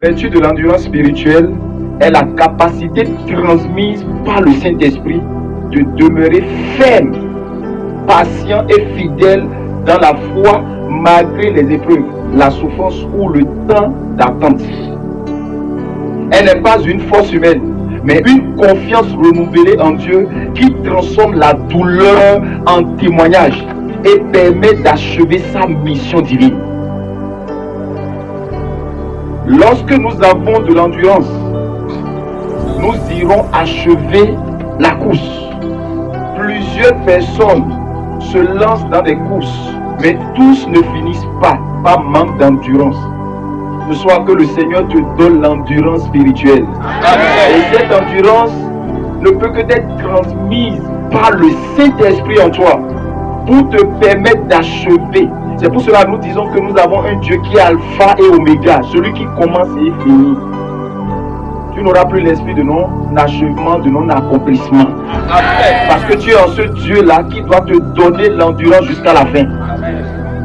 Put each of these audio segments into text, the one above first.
vertu de l'endurance spirituelle est la capacité transmise par le Saint-Esprit de demeurer ferme, patient et fidèle dans la foi malgré les épreuves, la souffrance ou le temps d'attente. Elle n'est pas une force humaine, mais une confiance renouvelée en Dieu qui transforme la douleur en témoignage et permet d'achever sa mission divine. Lorsque nous avons de l'endurance, nous irons achever la course. Plusieurs personnes se lancent dans des courses, mais tous ne finissent pas par manque d'endurance. Ce soit que le Seigneur te donne l'endurance spirituelle. Amen. Et cette endurance ne peut que être transmise par le Saint-Esprit en toi pour te permettre d'achever. C'est pour cela que nous disons que nous avons un Dieu qui est alpha et oméga, celui qui commence et finit. Tu n'auras plus l'esprit de non-achèvement, de non-accomplissement. Parce que tu es en ce Dieu-là qui doit te donner l'endurance jusqu'à la fin.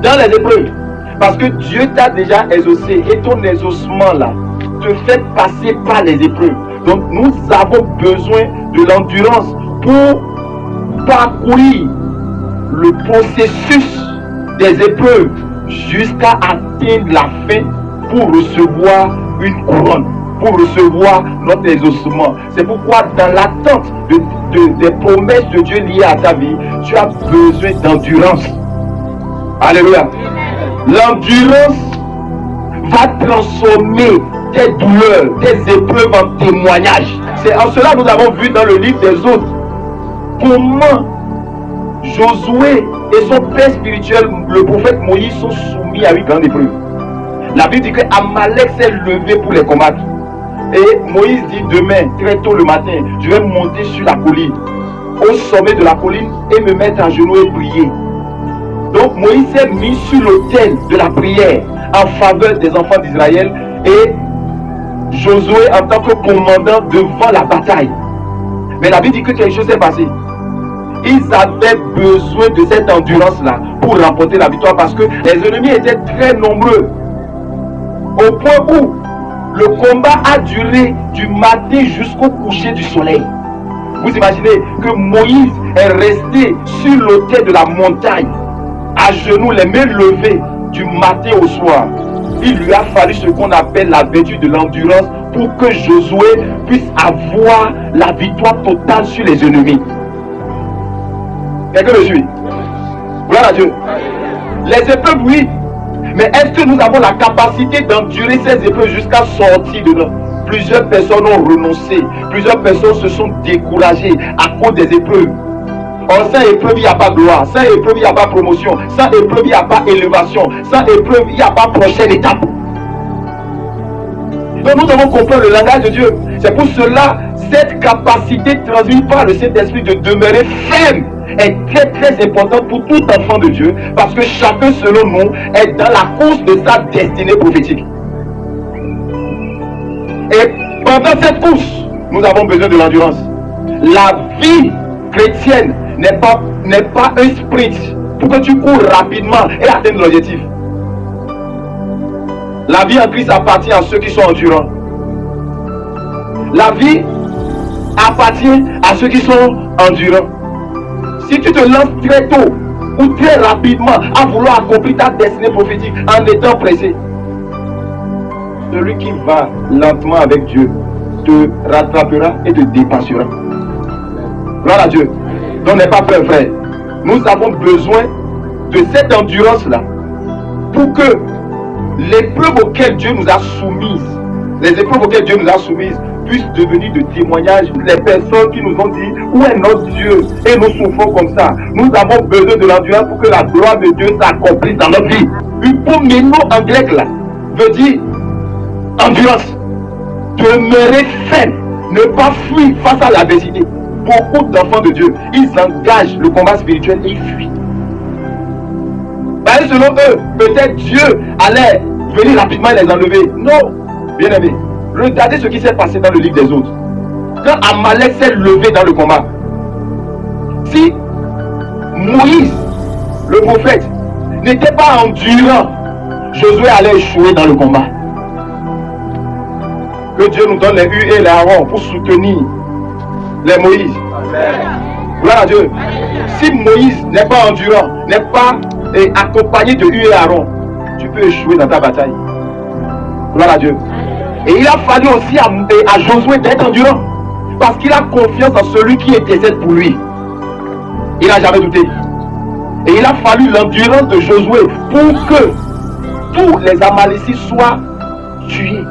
Dans les épreuves, parce que Dieu t'a déjà exaucé et ton exaucement là te fait passer par les épreuves. Donc nous avons besoin de l'endurance pour parcourir le processus des épreuves jusqu'à atteindre la fin pour recevoir une couronne, pour recevoir notre exaucement. C'est pourquoi dans l'attente des promesses de Dieu liées à ta vie, tu as besoin d'endurance. Alléluia. L'endurance va transformer tes douleurs, tes épreuves en témoignages. C'est en cela que nous avons vu dans le livre des Autres comment Josué et son père spirituel, le prophète Moïse, sont soumis à une grande épreuve. La Bible dit que Amalek s'est levé pour les combattre. Et Moïse dit demain, très tôt le matin, je vais monter sur la colline, au sommet de la colline, et me mettre à genoux et prier. Donc Moïse s'est mis sur l'autel de la prière en faveur des enfants d'Israël et Josué en tant que commandant devant la bataille. Mais la Bible dit que quelque chose s'est passé. Ils avaient besoin de cette endurance-là pour remporter la victoire parce que les ennemis étaient très nombreux. Au point où le combat a duré du matin jusqu'au coucher du soleil. Vous imaginez que Moïse est resté sur l'autel de la montagne, à genoux, les mains levées, du matin au soir. Il lui a fallu ce qu'on appelle la vertu de l'endurance pour que Josué puisse avoir la victoire totale sur les ennemis. Quelqu'un me suit? Gloire à Dieu. Les épreuves, oui. Mais est-ce que nous avons la capacité d'endurer ces épreuves jusqu'à sortir dedans? Plusieurs personnes ont renoncé. Plusieurs personnes se sont découragées à cause des épreuves. Or, sans épreuve, il n'y a pas gloire. Sans épreuve, il n'y a pas promotion. Sans épreuve, il n'y a pas élévation. Sans épreuve, il n'y a pas prochaine étape. Donc, nous devons comprendre le langage de Dieu. C'est pour cela, cette capacité transmise par le Saint-Esprit de demeurer ferme est très très importante pour tout enfant de Dieu. Parce que chacun, selon nous, est dans la course de sa destinée prophétique. Et pendant cette course, nous avons besoin de l'endurance. La vie chrétienne n'est pas un sprint pour que tu cours rapidement et atteindre l'objectif. La vie en Christ appartient à ceux qui sont endurants. La vie appartient à ceux qui sont endurants. Si tu te lances très tôt ou très rapidement à vouloir accomplir ta destinée prophétique en étant pressé, celui qui va lentement avec Dieu te rattrapera et te dépassera. Gloire à Dieu. Donc n'est pas prêt, frère. Nous avons besoin de cette endurance-là pour que l'épreuve auquel Dieu nous a soumises, les épreuves auxquelles Dieu nous a soumises puissent devenir de témoignages. Les personnes qui nous ont dit où est notre Dieu et nous souffrons comme ça. Nous avons besoin de l'endurance pour que la gloire de Dieu s'accomplisse dans notre vie. Upomeno en grec là veut dire endurance. Demeurer ferme, ne pas fuir face à l'adversité. Beaucoup d'enfants de Dieu, ils engagent le combat spirituel et ils fuient. Parce que selon eux, peut-être Dieu allait venir rapidement les enlever. Non, bien aimé. Regardez ce qui s'est passé dans le livre des Autres. Quand Amalek s'est levé dans le combat, si Moïse, le prophète, n'était pas endurant, Josué allait échouer dans le combat. Que Dieu nous donne les U et les Aaron pour soutenir les Moïse. Gloire à Dieu. Si Moïse n'est pas endurant, n'est pas accompagné de U et Aaron, tu peux échouer dans ta bataille. Gloire à Dieu. Et il a fallu aussi à Josué d'être endurant. Parce qu'il a confiance en celui qui intercède pour lui. Il n'a jamais douté. Et il a fallu l'endurance de Josué pour que tous les Amalécites soient tués.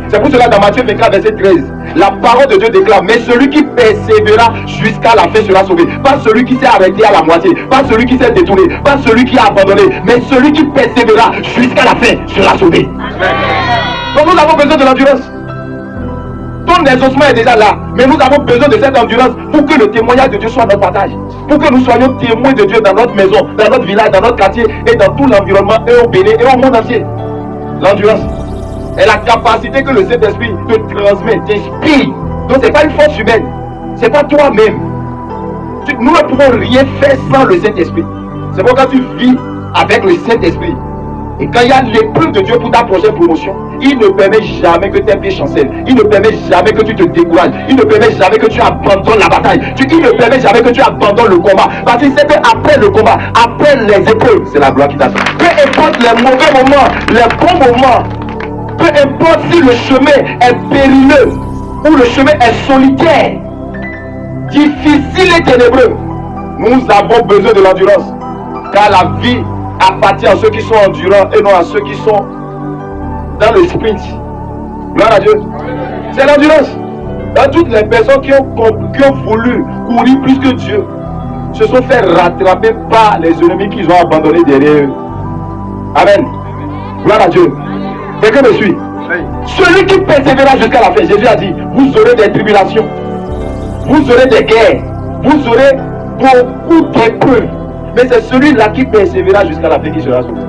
C'est pour cela dans Matthieu 24, verset 13, la parole de Dieu déclare, mais celui qui persévérera jusqu'à la fin sera sauvé. Pas celui qui s'est arrêté à la moitié, pas celui qui s'est détourné, pas celui qui a abandonné, mais celui qui persévérera jusqu'à la fin sera sauvé. Amen. Donc nous avons besoin de l'endurance. Ton exaucement est déjà là, mais nous avons besoin de cette endurance pour que le témoignage de Dieu soit notre partage. Pour que nous soyons témoins de Dieu dans notre maison, dans notre village, dans notre quartier et dans tout l'environnement et au Bénin et au monde entier. L'endurance est la capacité que le Saint-Esprit te transmet, t'inspire. Donc ce n'est pas une force humaine, ce n'est pas toi-même. Nous ne pouvons rien faire sans le Saint-Esprit. C'est pourquoi tu vis avec le Saint-Esprit. Et quand il y a l'épreuve de Dieu pour ta prochaine promotion, il ne permet jamais que tes pieds chancellent. Il ne permet jamais que tu te décourages. Il ne permet jamais que tu abandonnes la bataille. Il ne permet jamais que tu abandonnes le combat. Parce qu'il sait qu'après le combat, après les épreuves, c'est la gloire qui t'attend. Peu importe les mauvais moments, les bons moments, peu importe si le chemin est périlleux ou le chemin est solitaire, difficile et ténébreux, nous avons besoin de l'endurance. Car la vie appartient à ceux qui sont endurants et non à ceux qui sont dans le sprint. Gloire à Dieu. C'est l'endurance. Dans toutes les personnes qui ont voulu courir plus que Dieu se sont fait rattraper par les ennemis qu'ils ont abandonnés derrière eux. Amen. Gloire à Dieu. Quelqu'un me suit? Celui qui persévérera jusqu'à la fin, Jésus a dit, vous aurez des tribulations, vous aurez des guerres, vous aurez beaucoup d'épreuves. Mais c'est celui-là qui persévérera jusqu'à la fin qui sera sauvé.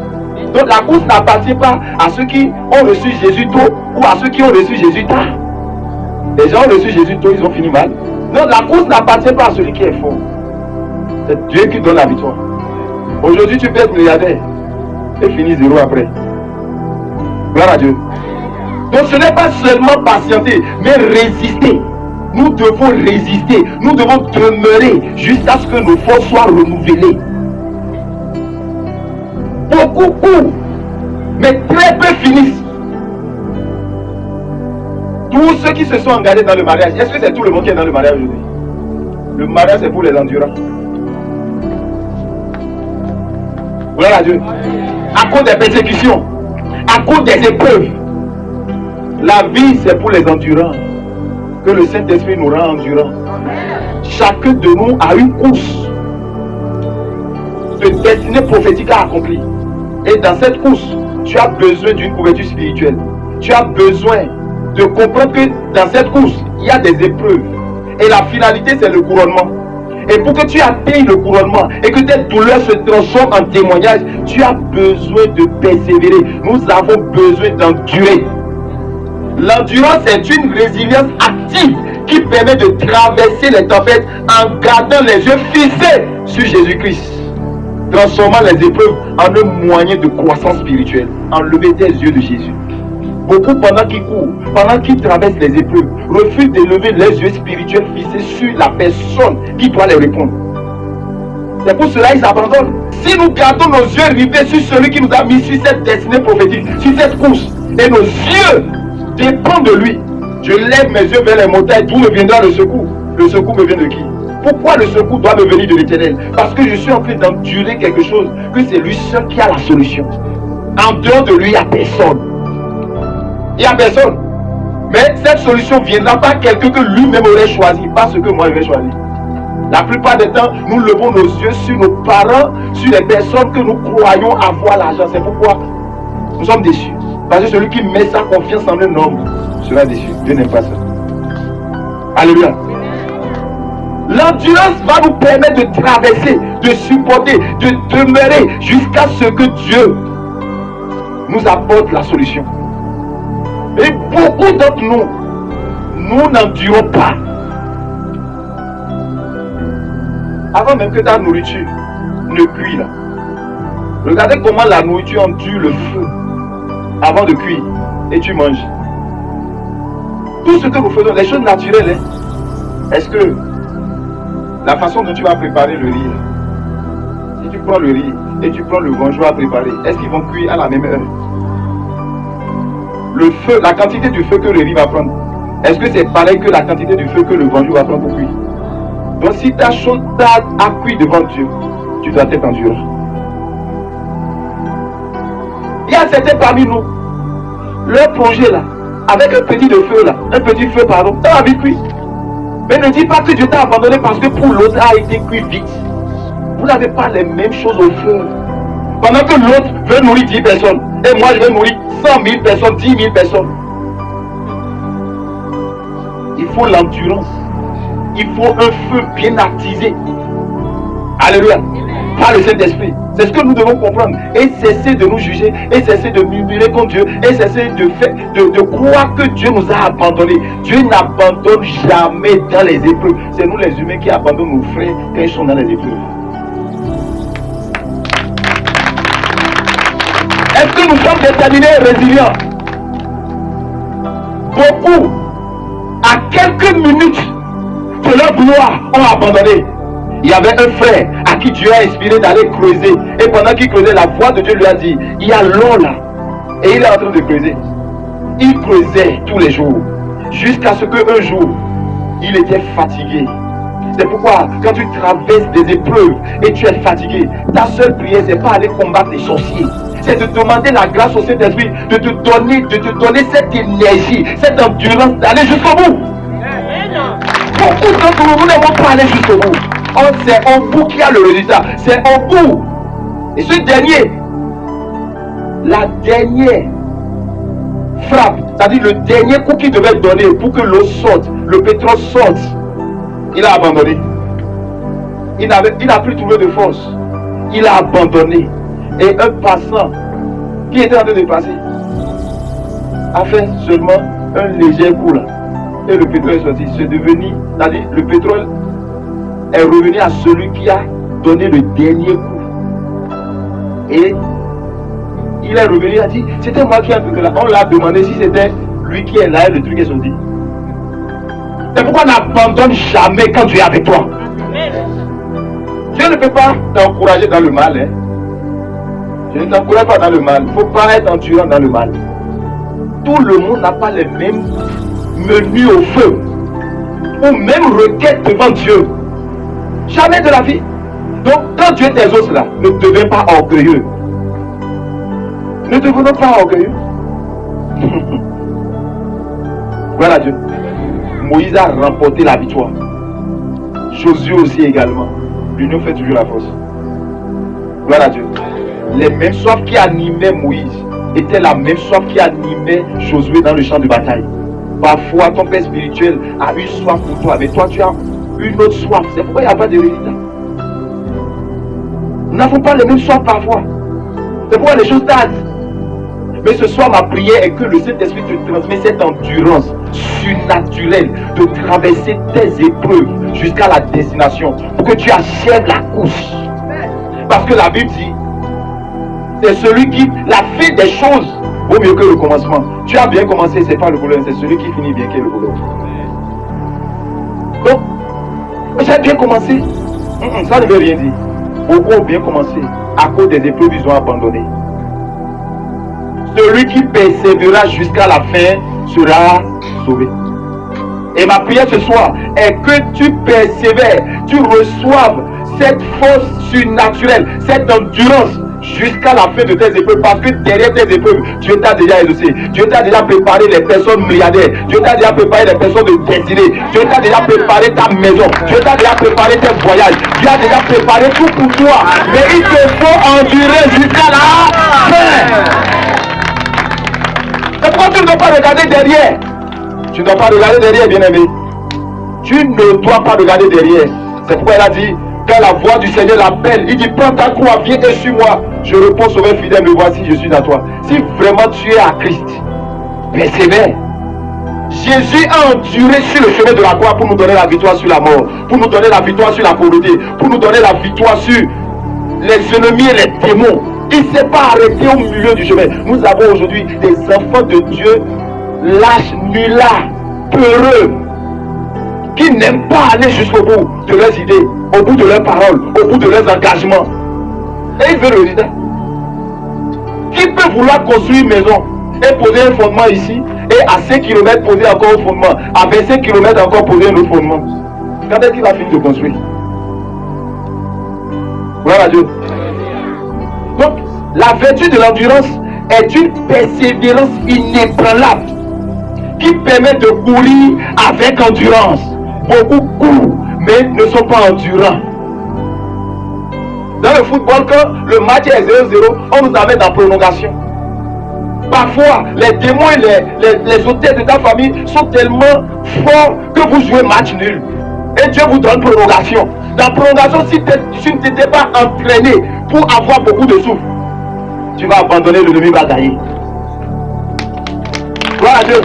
Donc la course n'appartient pas à ceux qui ont reçu Jésus tôt ou à ceux qui ont reçu Jésus tard. Les gens ont reçu Jésus tôt, ils ont fini mal. Non, la course n'appartient pas à celui qui est fort. C'est Dieu qui donne la victoire. Aujourd'hui, tu peux être milliardaire et finir zéro après. Gloire à Dieu. Donc ce n'est pas seulement patienter, mais résister. Nous devons résister. Nous devons demeurer jusqu'à ce que nos forces soient renouvelées. Beaucoup courent, mais très peu finissent. Tous ceux qui se sont engagés dans le mariage, est-ce que c'est tout le monde qui est dans le mariage aujourd'hui? Le mariage, c'est pour les endurants. Gloire à Dieu. À cause des persécutions, à cause des épreuves. La vie, c'est pour les endurants. Que le Saint-Esprit nous rend endurants. Chacun de nous a une course de destinée prophétique à accomplir. Et dans cette course, tu as besoin d'une couverture spirituelle. Tu as besoin de comprendre que dans cette course, il y a des épreuves. Et la finalité, c'est le couronnement. Et pour que tu atteignes le couronnement et que tes douleurs se transforment en témoignage, tu as besoin de persévérer. Nous avons besoin d'endurer. L'endurance est une résilience active qui permet de traverser les tempêtes en gardant les yeux fixés sur Jésus-Christ, transformant les épreuves en un moyen de croissance spirituelle. Enlever tes yeux de Jésus. Beaucoup, pendant qu'ils courent, pendant qu'ils traversent les épreuves, refusent d'élever les yeux spirituels fixés sur la personne qui doit les répondre. C'est pour cela qu'ils abandonnent. Si nous gardons nos yeux rivés sur celui qui nous a mis sur cette destinée prophétique, sur cette course, et nos yeux dépendent de lui, je lève mes yeux vers les montagnes, d'où me viendra le secours? Le secours me vient de qui? Pourquoi le secours doit me venir de l'Éternel? Parce que je suis en train d'endurer quelque chose, que c'est lui seul qui a la solution. En dehors de lui, il n'y a personne. Il n'y a personne. Mais cette solution viendra par quelqu'un que lui-même aurait choisi, pas ce que moi je vais choisir. La plupart des temps, nous levons nos yeux sur nos parents, sur les personnes que nous croyons avoir l'argent. C'est pourquoi nous sommes déçus. Parce que celui qui met sa confiance en un homme sera déçu. Dieu n'aime pas ça. Alléluia. L'endurance va nous permettre de traverser, de supporter, de demeurer jusqu'à ce que Dieu nous apporte la solution. Et beaucoup d'entre nous, nous n'endurons pas. Avant même que ta nourriture ne cuise là. Regardez comment la nourriture endure le feu avant de cuire et tu manges. Tout ce que nous faisons, les choses naturelles, est-ce que la façon dont tu vas préparer le riz, si tu prends le riz et tu prends le bonjour à préparer, est-ce qu'ils vont cuire à la même heure? Le feu, la quantité du feu que le riz va prendre, est-ce que c'est pareil que la quantité du feu que le bonjour va prendre pour cuire? Donc si ta chose à cuire devant Dieu, tu dois être endurant. Il y a certains parmi nous, leur projet là, avec un petit feu pardon, ça va vite cuire. Mais ne dis pas que Dieu t'a abandonné parce que pour l'autre a été cuit vite. Vous n'avez pas les mêmes choses au feu. Pendant que l'autre veut nourrir 10 personnes, et moi je veux nourrir 100 000 personnes, 10 000 personnes. Il faut l'endurance. Il faut un feu bien attisé. Alléluia. Par le Saint-Esprit. C'est ce que nous devons comprendre. Et cesser de nous juger, et cesser de murmurer contre Dieu, et cesser de croire que Dieu nous a abandonnés. Dieu n'abandonne jamais dans les épreuves. C'est nous les humains qui abandonnons nos frères quand ils sont dans les épreuves. Est-ce que nous sommes déterminés et résilients? Beaucoup, à quelques minutes de leur gloire, ont abandonné. Il y avait un frère à qui Dieu a inspiré d'aller creuser. Et pendant qu'il creusait, la voix de Dieu lui a dit, il y a l'eau là. Et il est en train de creuser. Il creusait tous les jours. Jusqu'à ce qu'un jour, il était fatigué. C'est pourquoi, quand tu traverses des épreuves et tu es fatigué, ta seule prière, c'est pas aller combattre les sorciers. C'est de demander la grâce au Saint-Esprit de te donner cette énergie, cette endurance d'aller jusqu'au bout. Beaucoup d'entre nous n'aimons pas aller jusqu'au bout. C'est au bout qu'il y a le résultat. C'est au bout. Et ce dernier, la dernière frappe, c'est-à-dire le dernier coup qu'il devait donner pour que l'eau sorte, le pétrole sorte, il a abandonné. Il n'a plus trouvé de force. Il a abandonné. Et un passant qui était en train de passer a fait seulement un léger coup là. Et le pétrole est sorti. C'est devenu, c'est-à-dire le pétrole est revenu à celui qui a donné le dernier coup. Et il est revenu, il a dit, c'était moi qui ai un truc là. On l'a demandé si c'était lui qui est là et le truc est sorti. C'est pourquoi on n'abandonne jamais quand Dieu est avec toi. Dieu ne peut pas t'encourager dans le mal. Hein. Je ne t'encourage pas dans le mal. Il ne faut pas être endurant dans le mal. Tout le monde n'a pas les mêmes menus au feu. Ou même requêtes devant Dieu. Jamais de la vie. Donc, quand Dieu t'exauce là, ne deviens pas orgueilleux. Ne devenons pas orgueilleux. Voilà Dieu. Moïse a remporté la victoire. Josué aussi également. L'union fait toujours la force. Voilà Dieu. Les mêmes soifs qui animaient Moïse étaient la même soif qui animait Josué dans le champ de bataille. Parfois, ton père spirituel a une soif pour toi, mais toi, tu as une autre soif. C'est pourquoi il n'y a pas de résultat. Nous n'avons pas les mêmes soifs parfois. C'est pourquoi les choses tardent. Mais ce soir, ma prière est que le Saint-Esprit te transmette cette endurance surnaturelle de traverser tes épreuves jusqu'à la destination pour que tu achèves la course. Parce que la Bible dit, c'est celui qui, la fin des choses, vaut mieux que le commencement. Tu as bien commencé, c'est pas le problème, c'est celui qui finit bien qui est le problème. Donc, j'ai bien commencé, ça ne veut rien dire. Beaucoup ont bien commencé, à cause des épreuves, ils ont abandonné. Celui qui persévérera jusqu'à la fin sera sauvé. Et ma prière ce soir est que tu persévères, tu reçoives cette force surnaturelle, cette endurance jusqu'à la fin de tes épreuves, parce que derrière tes épreuves, Dieu t'a déjà exaucé. Dieu t'a déjà préparé les personnes milliardaires. Dieu t'a déjà préparé les personnes de destinée. Dieu t'a déjà préparé ta maison. Dieu t'a déjà préparé tes voyages. Dieu a déjà préparé tout pour toi. Mais il te faut endurer jusqu'à la fin. C'est pourquoi tu ne dois pas regarder derrière. Tu ne dois pas regarder derrière, bien-aimé. Tu ne dois pas regarder derrière. C'est pourquoi elle a dit, quand la voix du Seigneur l'appelle, il dit, prends ta croix, viens et suis-moi. Je réponds, sauveur fidèle, me voici, je suis à toi. Si vraiment tu es à Christ, persévère. Jésus a enduré sur le chemin de la croix pour nous donner la victoire sur la mort, pour nous donner la victoire sur la pauvreté, pour nous donner la victoire sur les ennemis et les démons. Il ne s'est pas arrêté au milieu du chemin. Nous avons aujourd'hui des enfants de Dieu lâches, nullards, peureux, qui n'aiment pas aller jusqu'au bout de leurs idées, au bout de leurs paroles, au bout de leurs engagements. Et ils veulent le résultat. Qui peut vouloir construire une maison et poser un fondement ici, et à 5 km poser encore un fondement, à 25 km encore poser un autre fondement? Quand est-ce qu'il va finir de construire? Voilà Dieu. Donc, la vertu de l'endurance est une persévérance inébranlable qui permet de courir avec endurance. Beaucoup courent, mais ne sont pas endurants. Dans le football, quand le match est 0-0, on nous amène en prolongation. Parfois, les témoins, les auteurs de ta famille sont tellement forts que vous jouez match nul. Et Dieu vous donne prolongation. Dans la prolongation, si tu ne t'étais pas entraîné pour avoir beaucoup de souffle, tu vas abandonner, l'ennemi va gagner. Gloire à Dieu.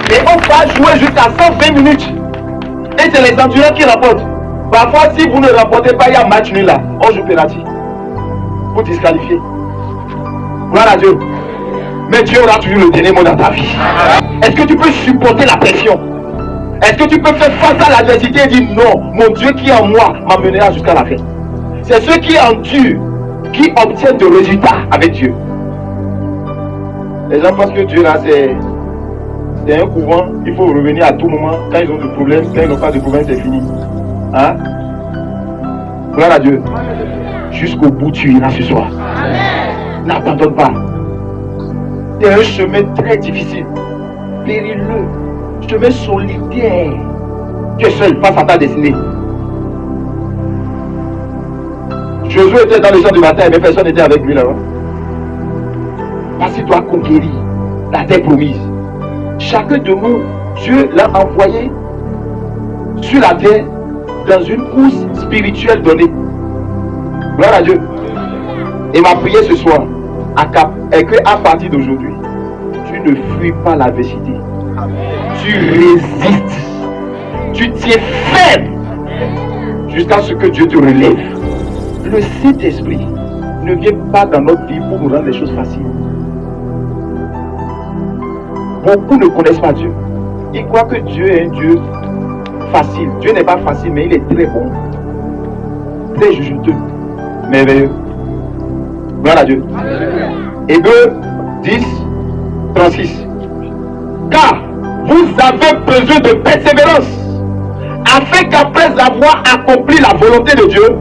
Et on va jouer jusqu'à 120 minutes. Et c'est les endurants qui rapportent. Parfois, si vous ne rapportez pas, il y a match nul là. On joue penalty. Pour disqualifier. Gloire à Dieu. Mais Dieu aura toujours le dernier mot dans ta vie. Est-ce que tu peux supporter la pression? Est-ce que tu peux faire face à l'adversité et dire non, mon Dieu qui est en moi m'amènera jusqu'à la fin? C'est ceux qui endurent qui obtiennent de résultats avec Dieu. Les gens pensent que Dieu là c'est un couvent, il faut revenir à tout moment. Quand ils ont des problèmes, quand ils n'ont pas de problème, c'est fini. Hein? Gloire à Dieu. Jusqu'au bout, tu iras ce soir. N'abandonne pas. C'est un chemin très difficile, périlleux, chemin solitaire. Tu es seul face à ta destinée. Josué était dans les champs du matin, mais personne n'était avec lui là-bas. Parce qu'il doit conquérir la terre promise. Chacun de nous, Dieu l'a envoyé sur la terre dans une course spirituelle donnée. Gloire à Dieu. Et ma prière ce soir est qu'à partir d'aujourd'hui, tu ne fuis pas l'adversité. Tu résistes. Tu tiens ferme jusqu'à ce que Dieu te relève. Le Saint-Esprit ne vient pas dans notre vie pour nous rendre les choses faciles. Beaucoup ne connaissent pas Dieu. Ils croient que Dieu est un Dieu facile. Dieu n'est pas facile, mais il est très bon. Très juteux. Merveilleux. Gloire à Dieu. Hébreux 10, 36. Car vous avez besoin de persévérance, afin qu'après avoir accompli la volonté de Dieu,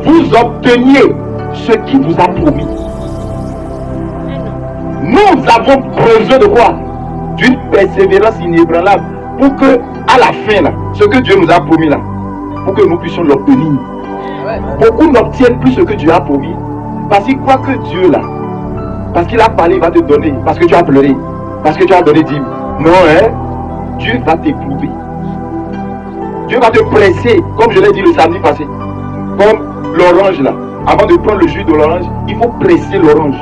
vous obteniez ce qu'il vous a promis. Nous avons besoin de quoi? D'une persévérance inébranlable pour que, à la fin, là, ce que Dieu nous a promis là, pour que nous puissions l'obtenir. Beaucoup n'obtiennent plus ce que Dieu a promis parce qu'ils croient que Dieu là, parce qu'il a parlé, il va te donner, parce que tu as pleuré, parce que tu as donné 10. Non, hein? Dieu va t'éprouver. Dieu va te presser, comme je l'ai dit le samedi passé. Comme l'orange là. Avant de prendre le jus de l'orange, il faut presser l'orange.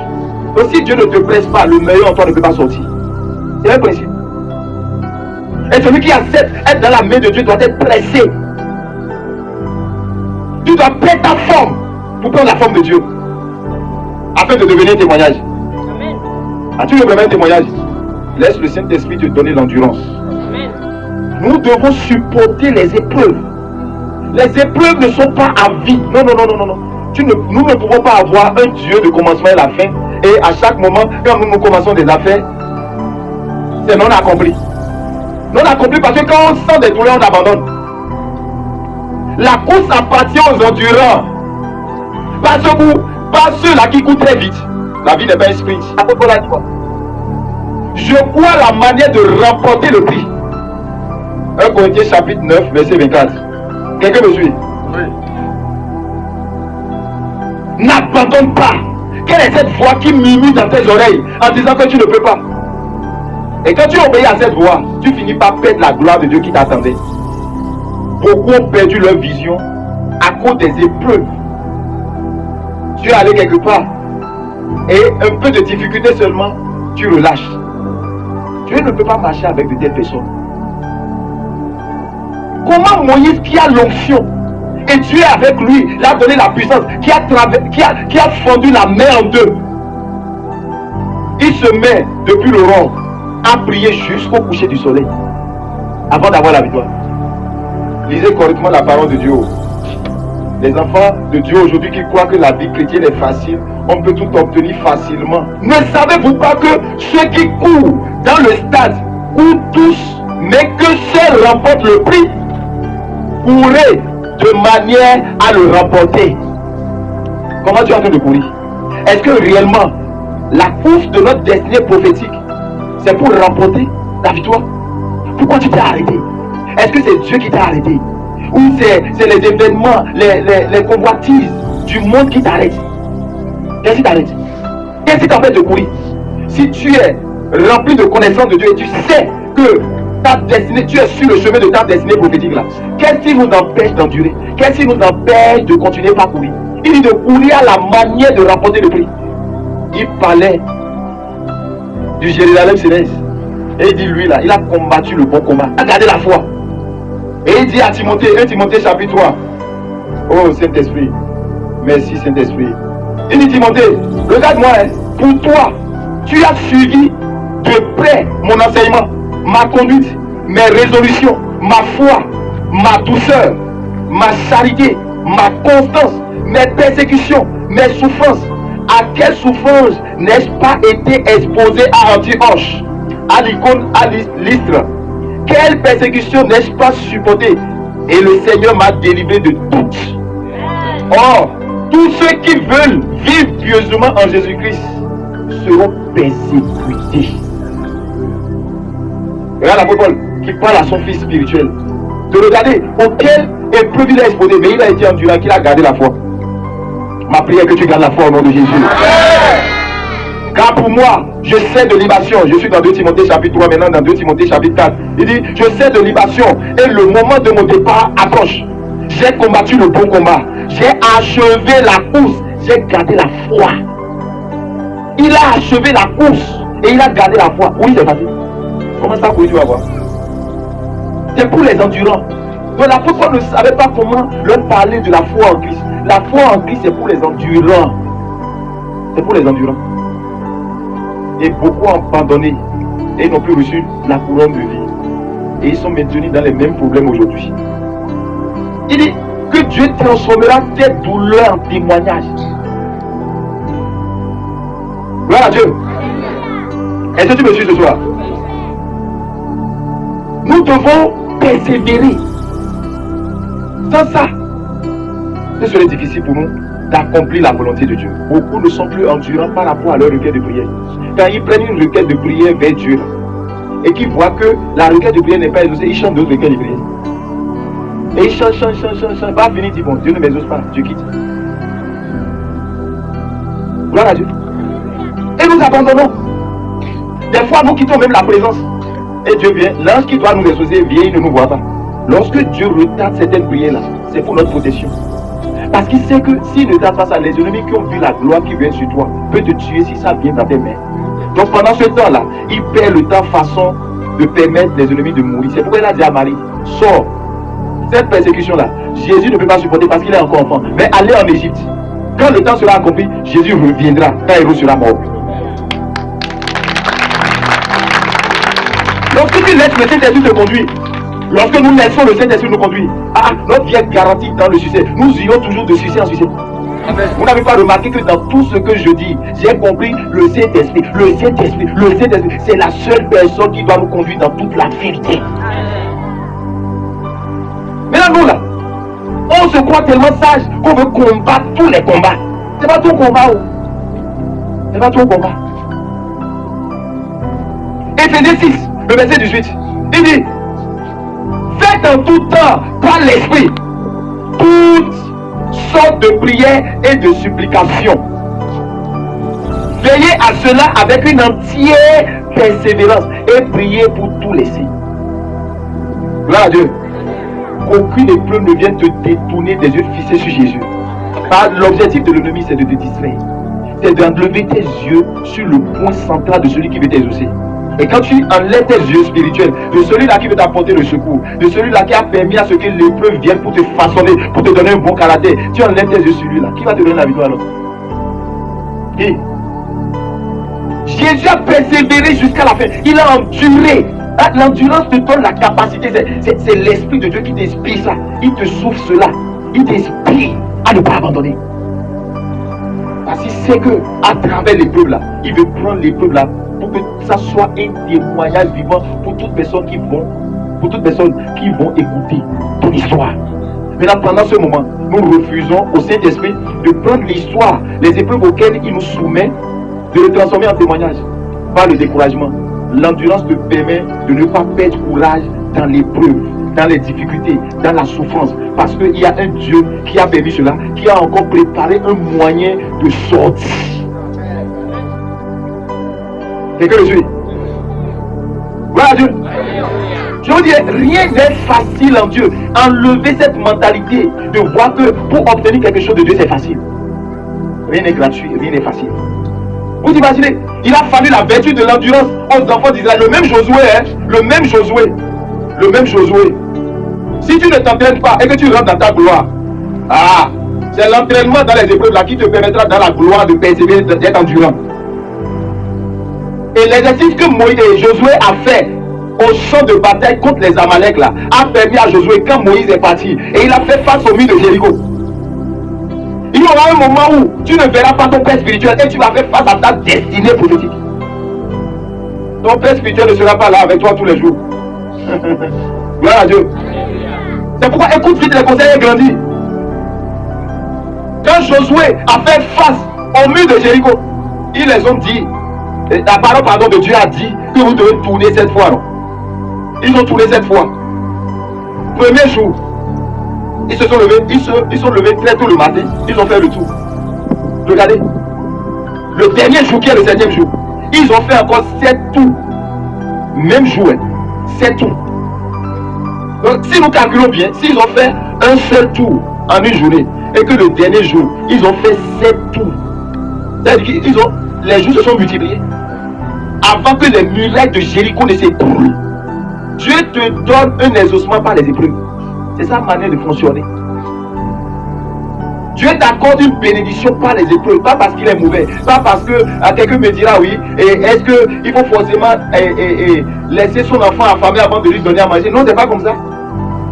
Donc si Dieu ne te presse pas, le meilleur en toi ne peut pas sortir. C'est un principe. Et celui qui accepte être dans la main de Dieu doit être pressé. Tu dois perdre ta forme pour prendre la forme de Dieu. Afin de devenir un témoignage. Amen. As-tu le premier témoignage? Laisse le Saint-Esprit te donner l'endurance. Nous devons supporter les épreuves. Les épreuves ne sont pas à vie. Non. Nous ne pouvons pas avoir un Dieu de commencement et la fin. Et à chaque moment, quand nous commençons des affaires, c'est non accompli. Non accompli parce que quand on sent des douleurs, on abandonne. La course appartient aux endurants. Pas ceux-là qui courent très vite. La vie n'est pas un sprint. Je crois la manière de remporter le prix. 1 Corinthiens chapitre 9, verset 24. Quelqu'un me suit? Oui. N'abandonne pas. Quelle est cette voix qui murmure dans tes oreilles en disant que tu ne peux pas? Et quand tu obéis à cette voix, tu finis par perdre la gloire de Dieu qui t'attendait. Beaucoup ont perdu leur vision à cause des épreuves. Tu es allé quelque part et un peu de difficulté seulement, tu relâches. Dieu ne peut pas marcher avec de telles personnes. Comment Moïse qui a l'onction et Dieu est avec lui, l'a donné la puissance, qui a fendu la mer en deux. Il se met depuis l'aurore à prier jusqu'au coucher du soleil. avant d'avoir la victoire. Lisez correctement la parole de Dieu. Les enfants de Dieu aujourd'hui qui croient que la vie chrétienne est facile, on peut tout obtenir facilement. Ne savez-vous pas que ceux qui courent dans le stade courent tous, mais que seul remporte le prix, courez de manière à le remporter. Comment tu es en train de courir? Est-ce que réellement la course de notre destinée prophétique, c'est pour remporter la victoire? Pourquoi tu t'es arrêté? Est-ce que c'est Dieu qui t'a arrêté? Ou c'est les événements, les convoitises du monde qui t'arrêtent? Qu'est-ce qui t'arrête? Qu'est-ce qui t'empêche de courir? Si tu es rempli de connaissances de Dieu et tu sais que ta destinée, tu es sur le chemin de ta destinée prophétique là, qu'est-ce qui nous empêche d'endurer? Qu'est-ce qui nous empêche de continuer par courir? Il dit de courir à la manière de remporter le prix. Il parlait du Jérusalem céleste. Et il dit lui là, il a combattu le bon combat. Il a gardé la foi. Et il dit à Timothée, 1 Timothée chapitre 3. Oh Saint-Esprit, merci Saint-Esprit. Il dit Timothée, regarde-moi, hein, pour toi, tu as suivi de près mon enseignement, ma conduite, mes résolutions, ma foi, ma douceur, ma charité, ma constance, mes persécutions, mes souffrances. À quelle souffrance n'ai-je pas été exposé à Antioche, à l'icône, à l'Istre? Quelle persécution n'ai-je pas supporté? Et le Seigneur m'a délivré de toutes. Or, tous ceux qui veulent vivre pieusement en Jésus-Christ seront persécutés. Regarde l'apôtre Paul qui parle à son fils spirituel de regarder auquel épreuve il a exposé, mais il a été endurant, qu'il a gardé la foi. Ma prière est que tu gardes la foi au nom de Jésus. Car pour moi, je sais de libation. Je suis dans 2 Timothée chapitre 3, maintenant dans 2 Timothée chapitre 4. Il dit, je sais de libation et le moment de mon départ approche. J'ai combattu le bon combat. J'ai achevé la course. J'ai gardé la foi. Il a achevé la course et il a gardé la foi. Oui, c'est facile. Comment ça courir, tu vas voir? C'est pour les endurants. Donc l'apôtre Paul ne savait pas comment leur parler de la foi en Christ. La foi en Christ, c'est pour les endurants. C'est pour les endurants. Et beaucoup ont abandonné et n'ont plus reçu la couronne de vie. Et ils sont maintenus dans les mêmes problèmes aujourd'hui. Il dit que Dieu transformera tes douleurs en témoignage. Gloire à Dieu. Est-ce que tu me suis ce soir? Nous devons persévérer. Sans ça, ce serait difficile pour nous d'accomplir la volonté de Dieu. Beaucoup ne sont plus endurants par rapport à leur requête de prière. Quand ils prennent une requête de prière vers Dieu et qu'ils voient que la requête de prière n'est pas exaucée, ils chantent d'autres requêtes de prière. Et ils chantent, va finir, ils disent bon, Dieu ne m'exauce pas, Dieu quitte. Gloire à Dieu. Et nous abandonnons. Des fois, nous quittons même la présence. Et Dieu vient, l'ange qui doit nous exaucer vient, il ne nous voit pas. Lorsque Dieu retarde certaines prières là, c'est pour notre protection. Parce qu'il sait que s'il ne tarde pas ça, les ennemis qui ont vu la gloire qui vient sur toi peuvent te tuer si ça vient dans tes mains. Donc pendant ce temps-là, il perd le temps façon de permettre les ennemis de mourir. C'est pourquoi il a dit à Marie, sors. Cette persécution-là, Jésus ne peut pas supporter parce qu'il est encore enfant. Mais allez en Égypte. Quand le temps sera accompli, Jésus reviendra quand Héros sera mort. Lorsque tu laisses le Saint-Esprit te conduire, lorsque nous laissons le Saint-Esprit nous conduire, notre vie est garantie dans le succès. Nous irons toujours de succès en succès. Vous n'avez pas remarqué que dans tout ce que je dis, j'ai compris le Saint-Esprit. Le Saint-Esprit, le Saint-Esprit, c'est la seule personne qui doit nous conduire dans toute la vérité. Maintenant nous là, on se croit tellement sage qu'on veut combattre tous les combats. C'est pas ton combat. C'est pas ton combat. Éphésiens 6, le verset 18, il dit, faites en tout temps par l'esprit toutes sortes de prières et de supplications. Veillez à cela avec une entière persévérance et priez pour tous les signes. Gloire à Dieu. Qu'aucune épreuve ne vienne te détourner des yeux fixés sur Jésus. L'objectif de l'ennemi, c'est de te distraire. C'est d'enlever tes yeux sur le point central de celui qui veut t'exaucer. Et quand tu enlèves tes yeux spirituels de celui-là qui veut t'apporter le secours, de celui-là qui a permis à ce que l'épreuve vienne pour te façonner, pour te donner un bon caractère, tu enlèves tes yeux sur lui-là. Qui va te donner la victoire alors? Qui? Jésus a persévéré jusqu'à la fin. Il a enduré L'endurance te donne la capacité, c'est l'Esprit de Dieu qui t'inspire ça. Il te souffle cela, il t'inspire à ne pas abandonner. Parce qu'il sait qu'à travers l'épreuve là, il veut prendre l'épreuve là pour que ça soit un témoignage vivant pour toutes personnes qui vont écouter ton histoire. Maintenant, pendant ce moment, nous refusons au Saint-Esprit de prendre l'histoire, les épreuves auxquelles il nous soumet, de les transformer en témoignage par le découragement. L'endurance te permet de ne pas perdre courage dans l'épreuve, dans les difficultés, dans la souffrance. Parce qu'il y a un Dieu qui a permis cela, qui a encore préparé un moyen de sortie. Quelqu'un le suit? Voilà Dieu. Je vous dis, rien n'est facile en Dieu. Enlevez cette mentalité de voir que pour obtenir quelque chose de Dieu, c'est facile. Rien n'est gratuit, rien n'est facile. Vous imaginez, il a fallu la vertu de l'endurance aux enfants d'Israël. Le même Josué. Si tu ne t'entraînes pas et que tu rentres dans ta gloire, c'est l'entraînement dans les épreuves là qui te permettra dans la gloire de persévérer, d'être endurant. Et l'exercice que Moïse et Josué a fait au champ de bataille contre les Amalek là, a permis à Josué, quand Moïse est parti, et il a fait face au mur de Jéricho. Il y aura un moment où tu ne verras pas ton père spirituel et tu vas faire face à ta destinée prophétique. Ton père spirituel ne sera pas là avec toi tous les jours. Gloire à Dieu. C'est pourquoi écoute vite les conseils et grandis. Quand Josué a fait face au mur de Jéricho, ils les ont dit, la parole de Dieu a dit que vous devez tourner 7 fois. Non? Ils ont tourné 7 fois. Premier jour, ils se sont levés, ils sont levés très tôt le matin, ils ont fait le tour. Regardez, le dernier jour qui est le 7e jour, ils ont fait encore 7 tours. Même jour, 7 tours. Donc si nous calculons bien, s'ils ont fait un seul tour en une journée, et que le dernier jour, ils ont fait 7 tours, c'est-à-dire qu'ils ont, les jours se sont multipliés. Avant que les murailles de Jéricho ne s'écroulent, Dieu te donne un exaucement par les épreuves. C'est sa manière de fonctionner. Dieu t'accorde une bénédiction par les épreuves, pas parce qu'il est mauvais, pas parce que quelqu'un me dira oui, et est-ce qu'il faut forcément laisser son enfant affamé avant de lui donner à manger? Non, c'est pas comme ça.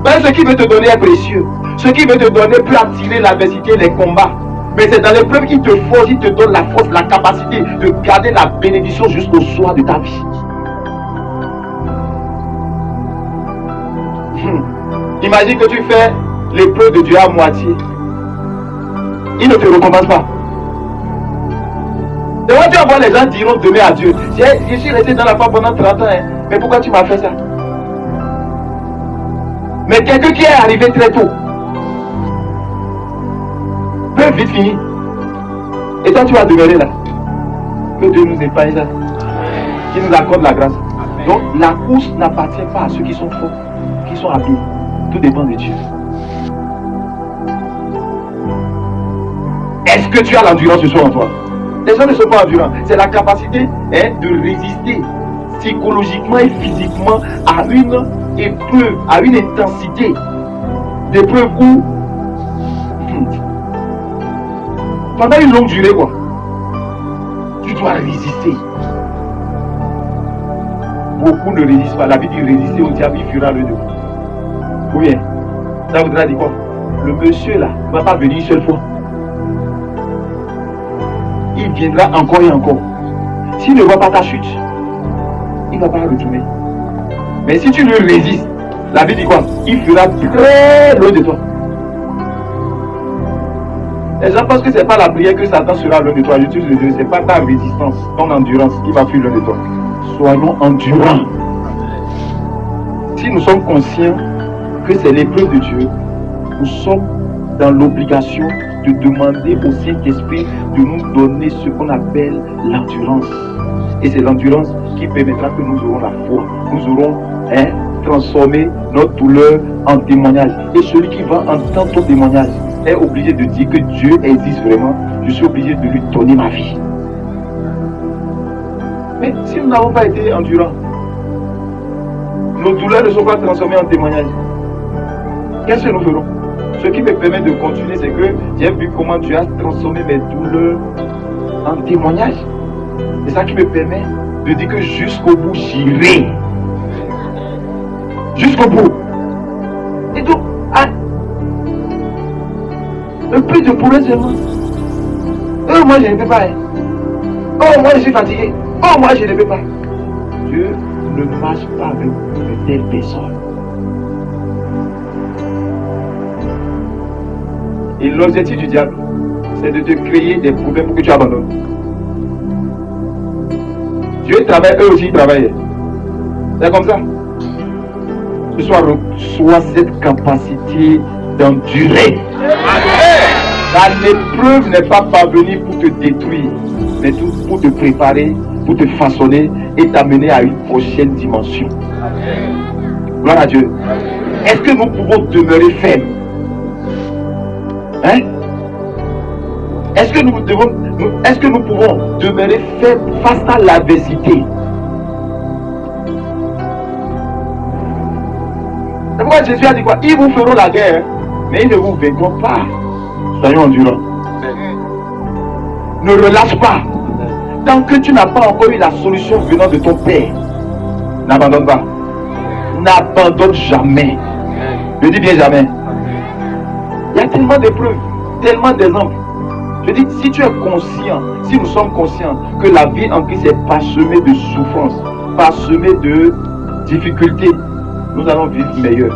Ben, ce qui veut te donner est précieux. Ce qui veut te donner peut attirer l'adversité, les combats. Mais c'est dans l'épreuve qu'il te forge, il te donne la force, la capacité de garder la bénédiction jusqu'au soir de ta vie. Imagine que tu fais l'épreuve de Dieu à moitié. Il ne te récompense pas. Et quand tu vas voir, les gens diront demain à Dieu, je suis resté dans la foi pendant 30 ans, mais pourquoi tu m'as fait ça? Mais quelqu'un qui est arrivé très tôt peut vite finir. Et toi tu vas demeurer là. Que Dieu nous épargne ça. Qu'il nous accorde la grâce. Donc la course n'appartient pas à ceux qui sont forts, qui sont habiles. Tout dépend de Dieu. Est-ce que tu as l'endurance ce soir en toi? Les gens ne sont pas endurants. C'est la capacité de résister psychologiquement et physiquement à une épreuve, à une intensité d'épreuve où pendant une longue durée quoi, tu dois résister. Beaucoup ne résistent pas. La vie dit résister au diable, il fera le deux. Oui, ça voudra dire quoi? Le monsieur là ne va pas venir une seule fois. Il viendra encore et encore. S'il ne voit pas ta chute, il ne va pas retourner. Mais si tu lui résistes, la vie dit quoi? Il fera très loin de toi. Les gens pensent que ce n'est pas la prière que Satan sera loin de toi. Je te dis, ce n'est pas ta résistance, ton endurance qui va fuir loin de toi. Soyons endurants. Si nous sommes conscients que c'est l'épreuve de Dieu, nous sommes dans l'obligation de demander au Saint-Esprit de nous donner ce qu'on appelle l'endurance. Et c'est l'endurance qui permettra que nous aurons la foi. Nous aurons transformé notre douleur en témoignage. Et celui qui va entendre ton témoignage est obligé de dire que Dieu existe vraiment. Je suis obligé de lui donner ma vie. Mais si nous n'avons pas été endurants, nos douleurs ne sont pas transformées en témoignage, qu'est-ce que nous ferons? Ce qui me permet de continuer, c'est que j'ai vu comment tu as transformé mes douleurs en témoignage. C'est ça qui me permet de dire que jusqu'au bout, j'irai. jusqu'au bout. Et donc, le plus de problème seulement. Oh, moi je ne peux pas. Oh, moi je suis fatigué. Oh, moi je ne peux pas. Dieu ne marche pas avec de telles personnes. Et l'objectif du diable, c'est de te créer des problèmes pour que tu abandonnes. Dieu travaille, eux aussi ils travaillent. C'est comme ça. Ce soir, reçois cette capacité d'endurer. Car l'épreuve n'est pas parvenue pour te détruire, mais pour te préparer, pour te façonner et t'amener à une prochaine dimension. Gloire à Dieu. Est-ce que nous pouvons demeurer fermes? Hein? Est-ce que nous pouvons demeurer fermes face à l'adversité? C'est pourquoi Jésus a dit quoi? Ils vous feront la guerre, mais ils ne vous vaincront pas. Soyons endurants. Ne relâche pas. Tant que tu n'as pas encore eu la solution venant de ton Père, n'abandonne pas. N'abandonne jamais. Je dis bien jamais. Il y a tellement d'épreuves, tellement d'exemples. Je dis, si tu es conscient, si nous sommes conscients que la vie en Christ est parsemée de souffrances, parsemée de difficultés, nous allons vivre meilleur.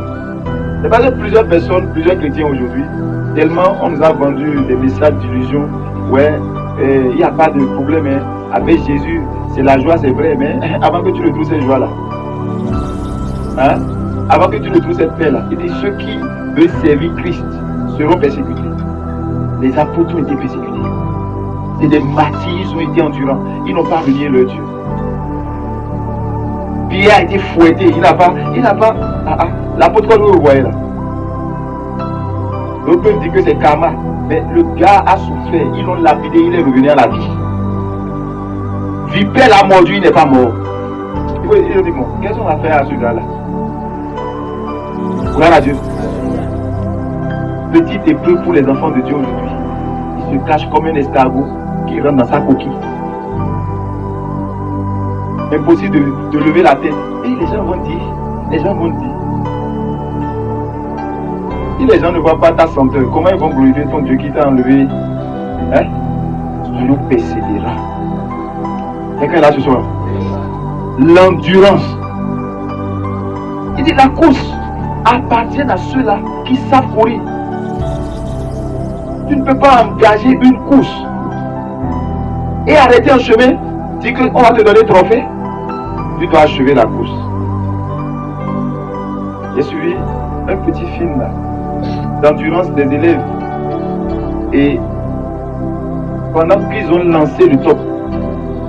C'est parce que plusieurs personnes, plusieurs chrétiens aujourd'hui, tellement on nous a vendu des messages d'illusion. Ouais, il n'y a pas de problème. Hein. Avec Jésus, c'est la joie, c'est vrai. Mais avant que tu retrouves cette joie-là, hein, avant que tu retrouves cette paix-là, il dit ceux qui veulent servir Christ seront persécutés. Les apôtres ont été persécutés. C'est des martyrs, ils ont été endurants. Ils n'ont pas renié leur Dieu. Pierre a été fouetté. Il n'a pas. L'apôtre que vous voyez là. L'autre peut dire que c'est karma. Mais le gars a souffert. Ils l'ont lapidé. Il est revenu à la vie. Vipère l'a mordu. Il n'est pas mort. Il dit bon, qu'est-ce qu'on va faire à ce gars-là? Gloire à Dieu. Petite épreuve pour les enfants de Dieu aujourd'hui. Il se cache comme un escargot qui rentre dans sa coquille. Impossible de lever la tête. Et les gens vont dire. Si les gens ne voient pas ta senteur, comment ils vont glorifier ton Dieu qui t'a enlevé? Hein? Nous persévérera. Quelqu'un là ce soir? L'endurance. Il dit la course appartient à ceux-là qui savent courir. Tu ne peux pas engager une course et arrêter un chemin, dire qu'on va te donner trophée. Tu dois achever la course. J'ai suivi un petit film là, d'endurance des élèves. Et pendant qu'ils ont lancé le top,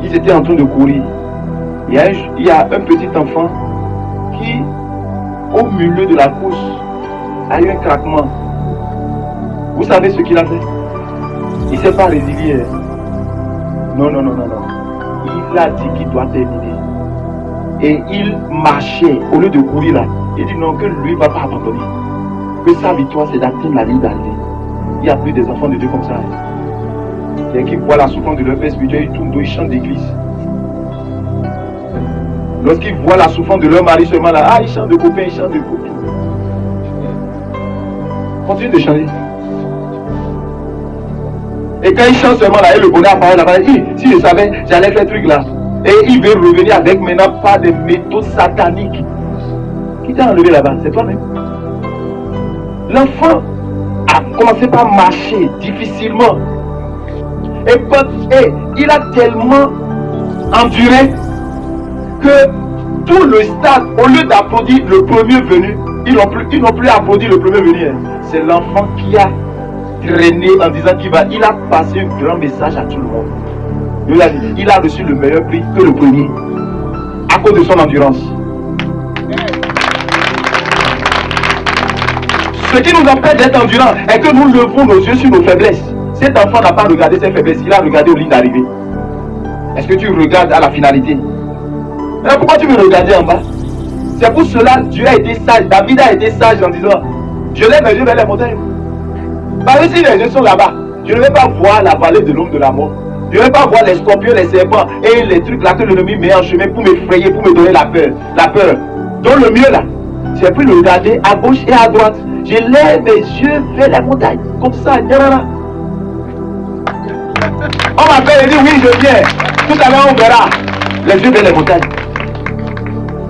ils étaient en train de courir. Il y a un petit enfant qui, au milieu de la course, a eu un craquement. Vous savez ce qu'il a fait? Il ne s'est pas résilié. Non. Il a dit qu'il doit terminer. Et il marchait, au lieu de courir là. Il dit non, que lui ne va pas abandonner. Que sa victoire, c'est d'atteindre la ligne d'arrivée. Il n'y a plus des enfants de Dieu comme ça. Et qui voient la souffrance de leur père spirituel, ils tournent d'eau, ils chantent d'église. Lorsqu'ils voient la souffrance de leur mari seulement là, ils chantent de copains, ils chantent de copains. Continue de chanter. Et quand ils chantent seulement là, et le bonheur apparaît là-bas, si je savais, j'allais faire truc là. Et il veut revenir avec maintenant pas des méthodes sataniques. Qui t'a enlevé là-bas? C'est toi-même. L'enfant a commencé par marcher difficilement. Et il a tellement enduré que tout le stade, au lieu d'applaudir le premier venu, ils n'ont plus applaudi le premier venu. C'est l'enfant qui a traîné en disant qu'il va. Il a passé un grand message à tout le monde. Il a reçu le meilleur prix que le premier, à cause de son endurance. Ce qui nous empêche d'être endurants est que nous levons nos yeux sur nos faiblesses. Cet enfant n'a pas regardé ses faiblesses, il a regardé aux lignes d'arrivée. Est-ce que tu regardes à la finalité? Mais pourquoi tu veux regarder en bas? C'est pour cela que Dieu a été sage. David a été sage en disant, je lève mes yeux vers les montagnes. Parce que si les yeux sont là-bas, je ne vais pas voir la vallée de l'ombre de la mort. Je ne vais pas voir les scorpions, les serpents et les trucs là que l'ennemi met en chemin pour m'effrayer, pour me donner la peur. La peur. Donc le mieux là, j'ai pu le regarder à gauche et à droite. Je lève mes yeux vers la montagne. Comme ça, on m'appelle et dit oui, je viens. Tout à l'heure, on verra. Les yeux vers les montagnes.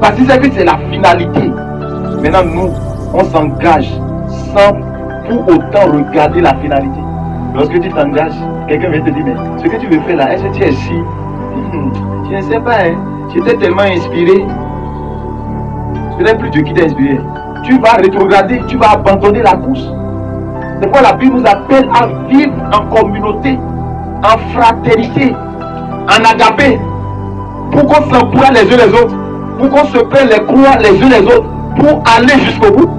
Parce que c'est la finalité. Maintenant, nous, on s'engage sans pour autant regarder la finalité. Lorsque tu t'engages, quelqu'un vient te dire, mais ce que tu veux faire là, est-ce que tu es ici? Je ne sais pas, hein. J'étais tellement inspiré. Ce n'est plus Dieu qui t'a inspiré. Tu vas rétrograder, tu vas abandonner la course. C'est pourquoi la Bible nous appelle à vivre en communauté, en fraternité, en agapé, pour qu'on s'encourage les uns les autres, pour qu'on se prenne les croix les uns les autres, pour aller jusqu'au bout.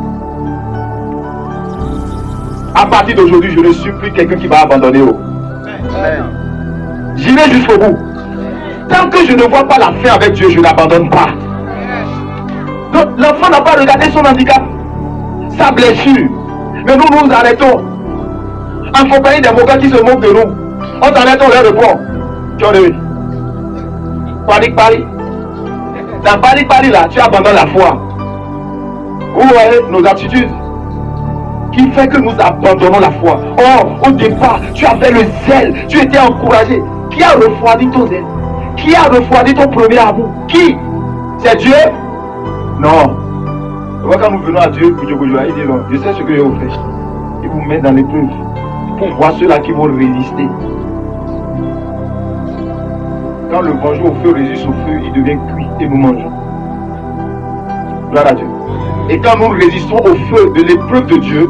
À partir d'aujourd'hui, je ne suis plus quelqu'un qui va abandonner. J'irai jusqu'au bout. Tant que je ne vois pas la fin avec Dieu, je n'abandonne pas. Donc, l'enfant n'a pas regardé son handicap, sa blessure. Mais nous nous arrêtons. En compagnie des moqueurs qui se moquent de nous. On s'arrête, on leur répond. Tu en es où? Paris. Dans Paris là, tu abandonnes la foi. Vous voyez nos attitudes qui fait que nous abandonnons la foi. Or, au départ, tu avais le zèle, tu étais encouragé. Qui a refroidi ton zèle? Qui a refroidi ton premier amour? Qui? C'est Dieu? Non. Quand nous venons à Dieu, il dit non, je sais ce que je vous fais. Il vous met dans l'épreuve pour voir ceux-là qui vont résister. Quand le bonjour au feu résiste au feu, il devient cuit et nous mangeons. Gloire à Dieu. Et quand nous résistons au feu de l'épreuve de Dieu,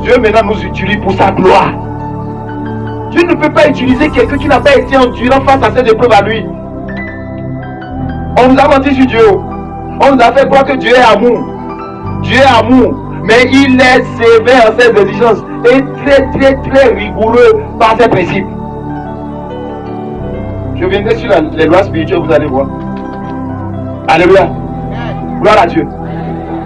Dieu maintenant nous utilise pour sa gloire. Dieu ne peut pas utiliser quelqu'un qui n'a pas été endurant face à cette épreuve à lui. On nous a menti sur Dieu. On nous a fait croire que Dieu est amour. Dieu est amour. Mais il est sévère en ses exigences et très rigoureux par ses principes. Je viendrai sur les lois spirituelles, vous allez voir. Alléluia. Gloire à Dieu.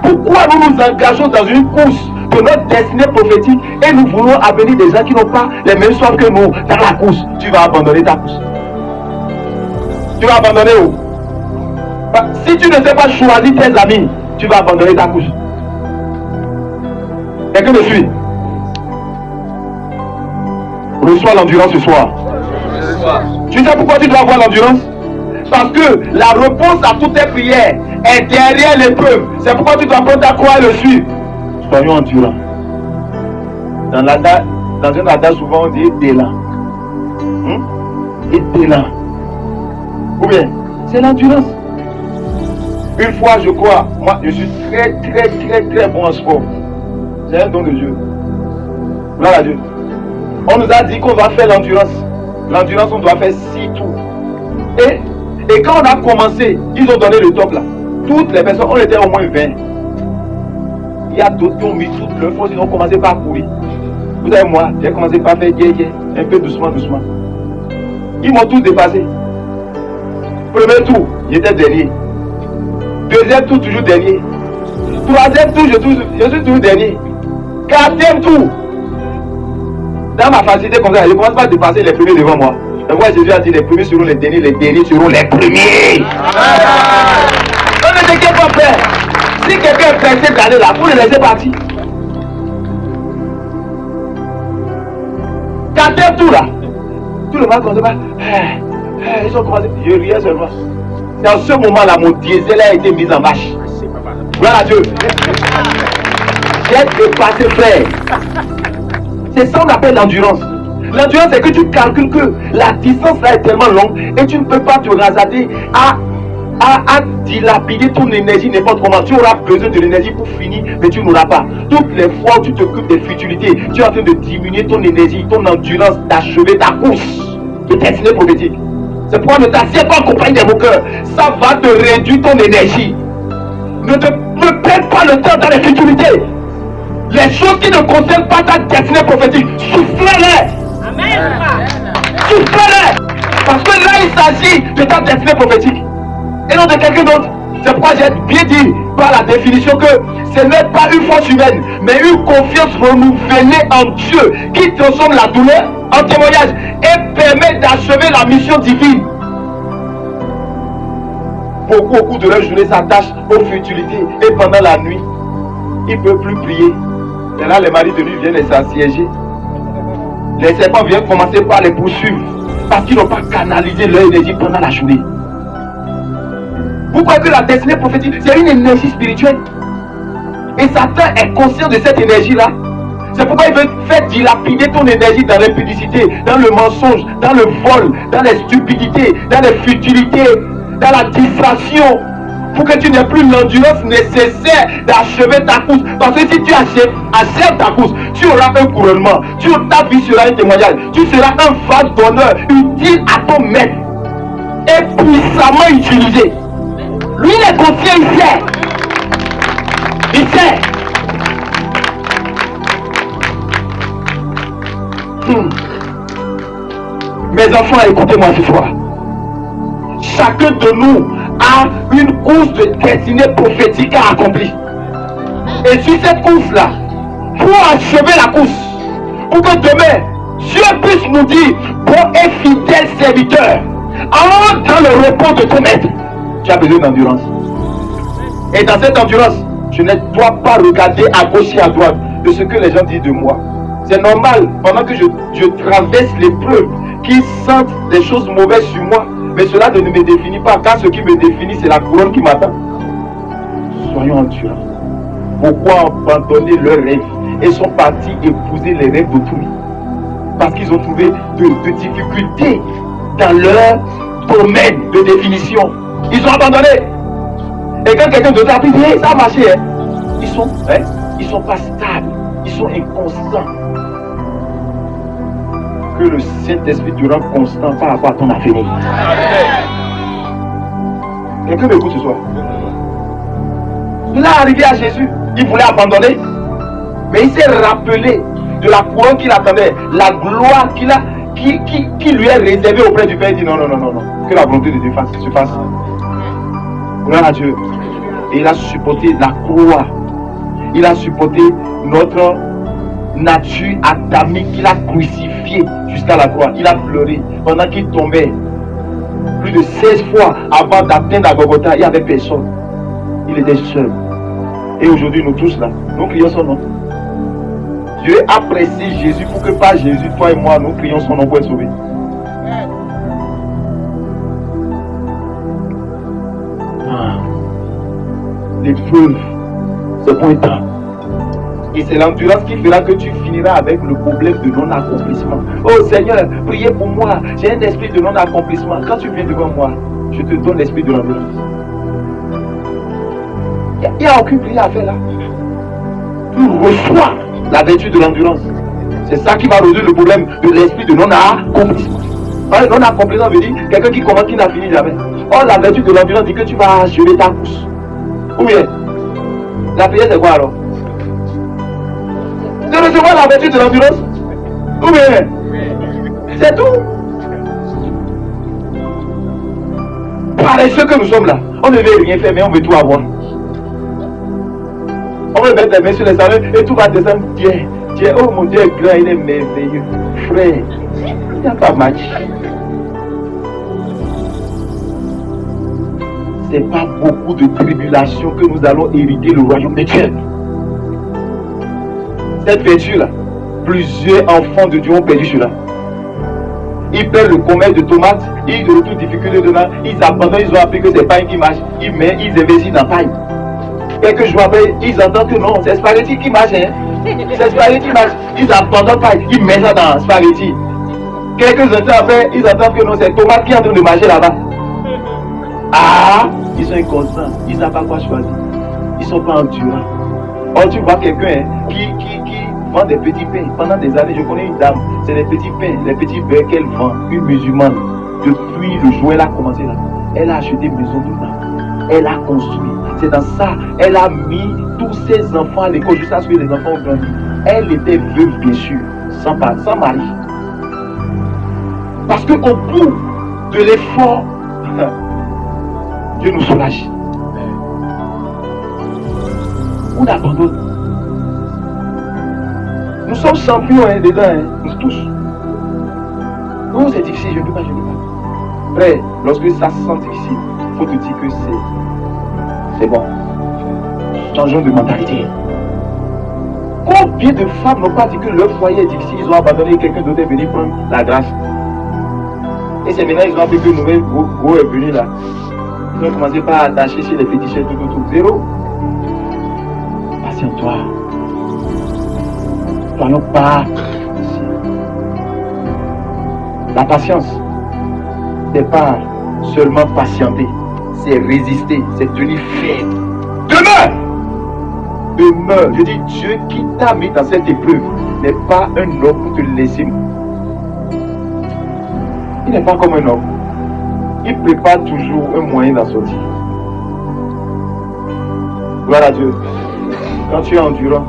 Pourquoi nous nous engageons dans une course de notre destinée prophétique et nous voulons amener des gens qui n'ont pas les mêmes soifs que nous dans la course? Tu vas abandonner ta course. Tu vas abandonner où? Si tu ne sais pas choisir tes amis, tu vas abandonner ta course. Quelqu'un me suit? Reçois l'endurance ce soir. Tu sais pourquoi tu dois avoir l'endurance? Parce que la réponse à toutes tes prières est derrière l'épreuve. C'est pourquoi tu dois prendre ta croix et le suivre. Soyons endurants. Dans un adage, souvent on dit d'élan. Et d'élan. Ou bien, c'est l'endurance. Une fois, je crois, moi je suis très bon en sport. C'est un don de Dieu. Gloire à Dieu. On nous a dit qu'on va faire l'endurance. L'endurance, on doit faire 6 tours. Et quand on a commencé, ils ont donné le top là. Toutes les personnes, on était au moins 20. Il y a d'autres qui ont mis toute leur force, ils ont commencé par courir. Vous savez, moi, j'ai commencé par faire un peu doucement. Ils m'ont tous dépassé. Premier tour, j'étais dernier. Deuxième tour, toujours dernier. Troisième tour, je suis toujours dernier. Quatrième tour. Dans ma facilité comme ça, je ne commence pas à dépasser les premiers devant moi. Et moi, Jésus a dit les premiers seront les derniers seront les premiers. On ne t'inquiète pas, frère. Si quelqu'un est pressé d'aller là, vous le laissez partir. Quatrième tour là. Tout le monde commence pas. Ils ont commencé. Je riais seulement. C'est en ce moment-là, mon diesel a été mis en marche. Gloire à Dieu. J'ai dépassé, frère. C'est ça qu'on appelle l'endurance. L'endurance, c'est que tu calcules que la distance là est tellement longue et tu ne peux pas te rasader à dilapider ton énergie n'importe comment. Tu auras besoin de l'énergie pour finir, mais tu n'auras pas. Toutes les fois où tu t'occupes des futilités, tu es en train de diminuer ton énergie, ton endurance d'achever ta course de destinée prophétique. C'est pourquoi ne t'assieds pas en compagnie des moqueurs. Ça va te réduire ton énergie. Ne perds pas le temps dans les futilités. Les choses qui ne concernent pas ta destinée prophétique, souffle-les. Amen. Souffle-les. Parce que là, il s'agit de ta destinée prophétique. Et non de quelqu'un d'autre. C'est pourquoi j'ai bien dit par la définition que ce n'est pas une force humaine, mais une confiance renouvelée en Dieu qui transforme la douleur en témoignage et permet d'achever la mission divine. Beaucoup au cours de leur journée s'attachent aux futilités et pendant la nuit, ils ne peuvent plus prier. Et là, les maris de nuit viennent les assiéger. Les serpents viennent commencer par les poursuivre parce qu'ils n'ont pas canalisé leur énergie pendant la journée. Vous croyez que la destinée prophétique, c'est une énergie spirituelle? Et Satan est conscient de cette énergie-là. C'est pourquoi il veut faire dilapider ton énergie dans l'impudicité, dans le mensonge, dans le vol, dans les stupidités, dans les futilités, dans la distraction, pour que tu n'aies plus l'endurance nécessaire d'achever ta course. Parce que si tu achèves ta course, tu auras un couronnement, ta vie sera un témoignage, tu seras un vase d'honneur utile à ton maître et puissamment utilisé. Lui, il est conscient, il sait. Il sait. Mes enfants, écoutez-moi ce soir. Chacun de nous a une course de destinée prophétique à accomplir. Et sur cette course-là, pour achever la course, pour que demain, Dieu puisse nous dire, bon et fidèle serviteur, entre dans le repos de ton maître. Tu as besoin d'endurance. Et dans cette endurance, je ne dois pas regarder à gauche et à droite de ce que les gens disent de moi. C'est normal, pendant que je traverse l'épreuve, qu'ils sentent des choses mauvaises sur moi, mais cela ne me définit pas, car ce qui me définit, c'est la couronne qui m'attend. Soyons endurants. Pourquoi abandonner leurs rêves et sont partis épouser les rêves d'autrui? Parce qu'ils ont trouvé de difficultés dans leur domaine de définition. Ils ont abandonné. Et quand quelqu'un d'autre a dit, hey, ça a marché, hein? Ils sont pas stables, ils sont inconstants. Que le Saint-Esprit te rende constant par rapport à ton avenir. Quelqu'un m'écoute ce soir? Il est arrivé à Jésus, il voulait abandonner, mais il s'est rappelé de la couronne qu'il attendait, la gloire qui lui est réservée auprès du Père. Il dit non, que la volonté de Dieu se fasse. Gloire à Dieu. Et il a supporté la croix. Il a supporté notre nature adamique qu'il a crucifiée jusqu'à la croix. Il a pleuré pendant qu'il tombait. Plus de 16 fois avant d'atteindre la Golgotha, il n'y avait personne. Il était seul. Et aujourd'hui, nous tous là, nous crions son nom. Dieu a pressé Jésus pour que par Jésus, toi et moi, nous crions son nom pour être sauvés. L'épreuve, c'est pour un temps. Et c'est l'endurance qui fera que tu finiras avec le problème de non-accomplissement. Oh Seigneur, priez pour moi. J'ai un esprit de non-accomplissement. Quand tu viens devant moi, je te donne l'esprit de l'endurance. Il n'y a aucune prière à faire là. Tu reçois la vertu de l'endurance. C'est ça qui va résoudre le problème de l'esprit de non-accomplissement. Non-accomplissement veut dire quelqu'un qui commence qui n'a fini jamais. Or, la vertu de l'endurance dit que tu vas achever ta course. Ou bien, la prière c'est quoi alors? De recevoir la vertu de l'endurance? Ou bien, c'est tout. Paresseux que nous sommes là, on ne veut rien faire mais on veut tout avoir. On veut mettre les mains sur les salons et tout va descendre. Dieu, oh mon Dieu est grand, il est merveilleux. Frère, il n'y a pas match. C'est pas beaucoup de tribulations que nous allons hériter le royaume de Dieu. Cette vertu-là, plusieurs enfants de Dieu ont perdu cela. Ils perdent le commerce de tomates, ils retrouvent difficulté dedans, ils abandonnent, ils ont appris que c'est pain qui marche, ils investissent dans pain. Quelques jours après, ils entendent que non, c'est spaghetti qui marche. Hein? C'est spaghetti qui marche. Ils abandonnent pas, ils mettent ça dans spaghetti. Quelques instants après, ils entendent que non, c'est tomate qui est en train de marcher là-bas. Ah, ils sont inconstants, ils n'ont pas quoi choisir. Ils ne sont pas endurants. Or, tu vois quelqu'un qui vend des petits pains. Pendant des années, je connais une dame, c'est des petits pains, les petits beurres qu'elle vend, une musulmane. Depuis le jour où elle a commencé là, elle a acheté une maison dedans. Elle a construit. C'est dans ça, elle a mis tous ses enfants à l'école jusqu'à ce que les enfants ont grandi. Elle était veuve, bien sûr, sans mari. Parce qu'au bout de l'effort, Dieu nous soulage. On abandonne. Nous sommes champions dedans, nous tous. Non, c'est difficile, je ne peux pas. Frère, lorsque ça se sent difficile, il faut te dire que c'est bon. Changeons de mentalité. Combien de femmes n'ont pas dit que leur foyer est difficile, ils ont abandonné, quelqu'un d'autre est venu prendre la grâce. Et c'est maintenant ils ont appris que le nouvel go est venu là. Ils ont commencé par attacher chez les féticheurs tout. Zéro. Patiente-toi. Soyons pas. La patience n'est pas seulement patienter, c'est résister, c'est tenir ferme. Demeure. Je dis, Dieu qui t'a mis dans cette épreuve n'est pas un homme pour te laisser. Il n'est pas comme un homme. Il prépare toujours un moyen d'en sortir. Gloire à Dieu. Quand tu es endurant,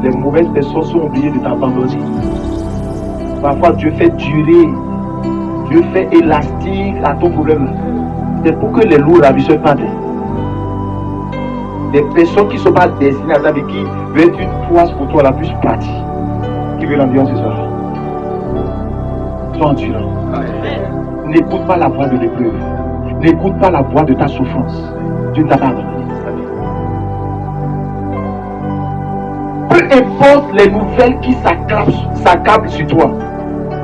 les mauvaises personnes sont obligées de t'abandonner. Parfois Dieu fait durer, Dieu fait élastique à ton problème. C'est pour que les loups ravisseurs partent. Des personnes qui ne sont pas destinées à ça, mais qui veulent être une poisse pour toi la plus pratique. Qui veut l'ambiance ce soir. Sois endurant. N'écoute pas la voix de l'épreuve. N'écoute pas la voix de ta souffrance. Dieu ne t'a pas abandonné. Peu importe les nouvelles qui s'accablent sur toi,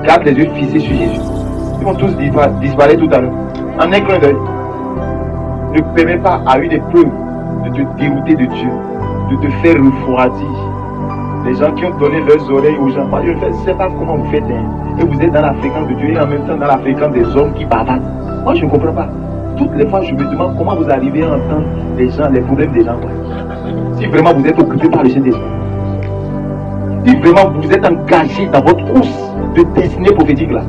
garde les yeux fixés sur Jésus. Ils vont tous disparaître tout à l'heure. En un clin d'œil. Ne permets pas à une épreuve de te dérouter de Dieu, de te faire refroidir. Les gens qui ont donné leurs oreilles aux gens, moi je ne sais pas comment vous faites, hein. Et vous êtes dans la fréquence de Dieu et en même temps dans la fréquence des hommes qui bavardent. Moi je ne comprends pas. Toutes les fois je me demande comment vous arrivez à entendre les gens, les problèmes des gens. Si vraiment vous êtes occupé par le Saint-Esprit, si vraiment vous êtes engagé dans votre course de destinée prophétique là.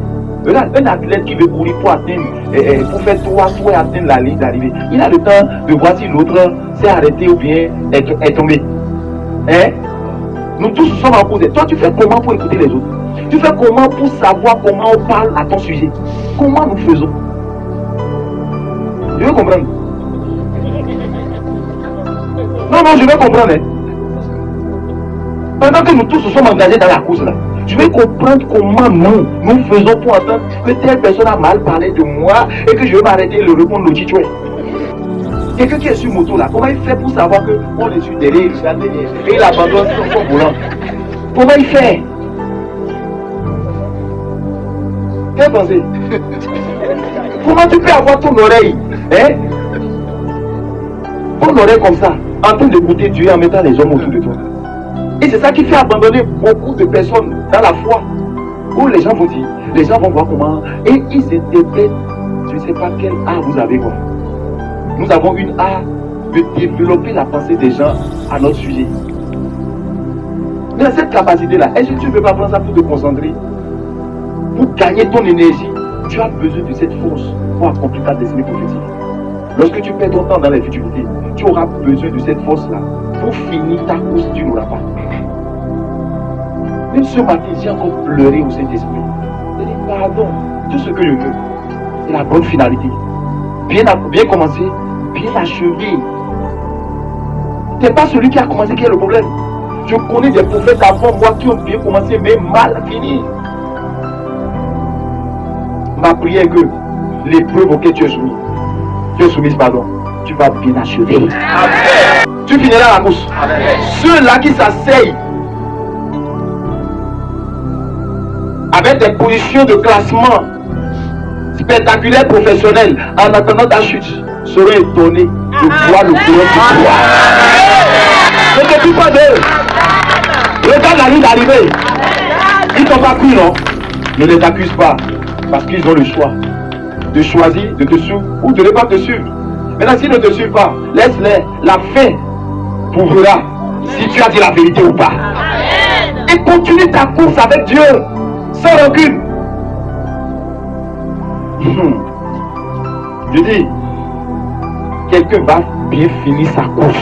Regarde, un athlète qui veut courir pour atteindre, pour faire 3 souhaits atteindre la ligne d'arrivée, il a le temps de voir si l'autre s'est arrêté ou bien est tombé. Hein? Nous tous sommes en cause. Toi, tu fais comment pour écouter les autres? Tu fais comment pour savoir comment on parle à ton sujet? Comment nous faisons? Je veux comprendre. Non, je veux comprendre. Hein? Pendant que nous tous sommes engagés dans la course là, je vais comprendre comment nous faisons pour entendre que telle personne a mal parlé de moi et que je vais m'arrêter et le répondre le titoué. Quelqu'un qui est sur moto là, comment il fait pour savoir qu'on est sur derrière, et il abandonne son volant? Comment il fait? Quelle pensée? Comment tu peux avoir ton oreille, hein? Ton oreille comme ça, en train d'écouter Dieu en mettant les hommes autour de toi? Et c'est ça qui fait abandonner beaucoup de personnes dans la foi. Où les gens vont dire, les gens vont voir comment. Et ils interprètent, je ne sais pas quel art vous avez quoi. Nous avons une art de développer la pensée des gens à notre sujet. Mais cette capacité-là, est-ce que tu ne veux pas prendre ça pour te concentrer? Pour gagner ton énergie, tu as besoin de cette force pour accomplir ta destinée prophétique. Lorsque tu perds ton temps dans les futurités, tu auras besoin de cette force-là. Pour finir ta course, tu n'auras pas. Même ce matin, j'ai encore pleuré au Saint-Esprit. J'ai dit, pardon, tout ce que je veux, c'est la bonne finalité. Bien commencé, bien achevé. Ce n'est pas celui qui a commencé qui est le problème. Je connais des prophètes avant moi qui ont bien commencé, mais mal fini. Ma prière est que l'épreuve auquel tu es soumise, tu vas bien achever. Amen. Tu finiras la course. Ceux-là qui s'asseyent avec des positions de classement spectaculaires professionnels en attendant ta chute seront étonnés de voir le triomphe du roi. Ne t'occupe pas d'eux. Regarde la ligne d'arrivée. Ils ne t'ont pas pris, non? Ne les accuse pas parce qu'ils ont le choix de choisir de te suivre ou de ne pas te suivre. Maintenant, s'ils ne te suivent pas, laisse-les. La fin prouvera si tu as dit la vérité ou pas. Amen. Et continue ta course avec Dieu, sans rancune. Je dis, quelqu'un va bien finir sa course.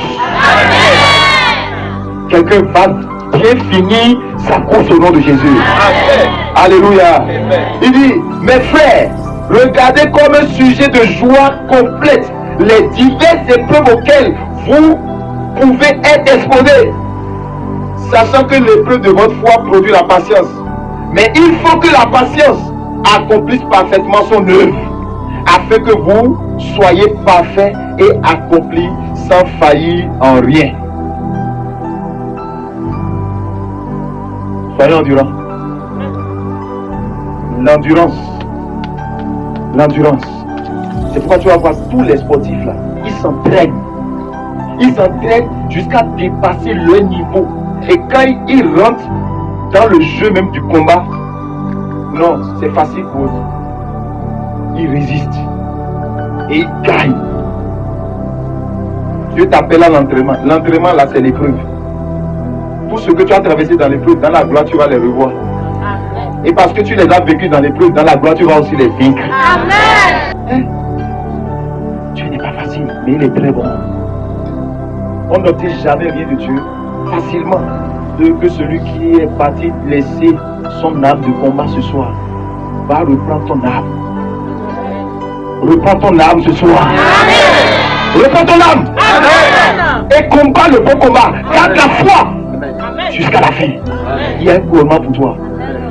Amen. Quelqu'un va bien finir sa course au nom de Jésus. Amen. Alléluia. Amen. Il dit, mes frères, regardez comme un sujet de joie complète les diverses épreuves auxquelles vous pouvez être exposés, sachant que l'épreuve de votre foi produit la patience. Mais il faut que la patience accomplisse parfaitement son œuvre, afin que vous soyez parfaits et accomplis sans faillir en rien. Soyez endurants. L'endurance. C'est pourquoi tu vas voir tous les sportifs là, ils s'entraînent jusqu'à dépasser leur niveau. Et quand ils rentrent dans le jeu même du combat, non, c'est facile pour eux. Ils résistent et ils gagnent. Dieu t'appelle à l'entraînement. L'entraînement là, c'est l'épreuve. Tout ce que tu as traversé dans l'épreuve, dans la gloire, tu vas les revoir. Amen. Et parce que tu les as vécus dans l'épreuve, dans la gloire, tu vas aussi les vaincre. Amen. Dieu n'est pas facile, mais il est très bon. On n'obtient jamais rien de Dieu facilement. Que celui qui est parti laisser son âme de combat ce soir va reprendre ton âme. Reprends ton âme ce soir. Amen. Reprends ton âme. Amen. Et combat le bon combat. Garde la foi jusqu'à la fin. Amen. Il y a un couronnement pour toi.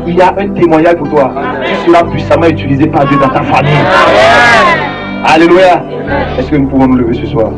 Il y a un témoignage pour toi. Amen. Tu seras puissamment utilisé par Dieu dans ta famille. Amen. Alléluia. Est-ce que nous pouvons nous lever ce soir?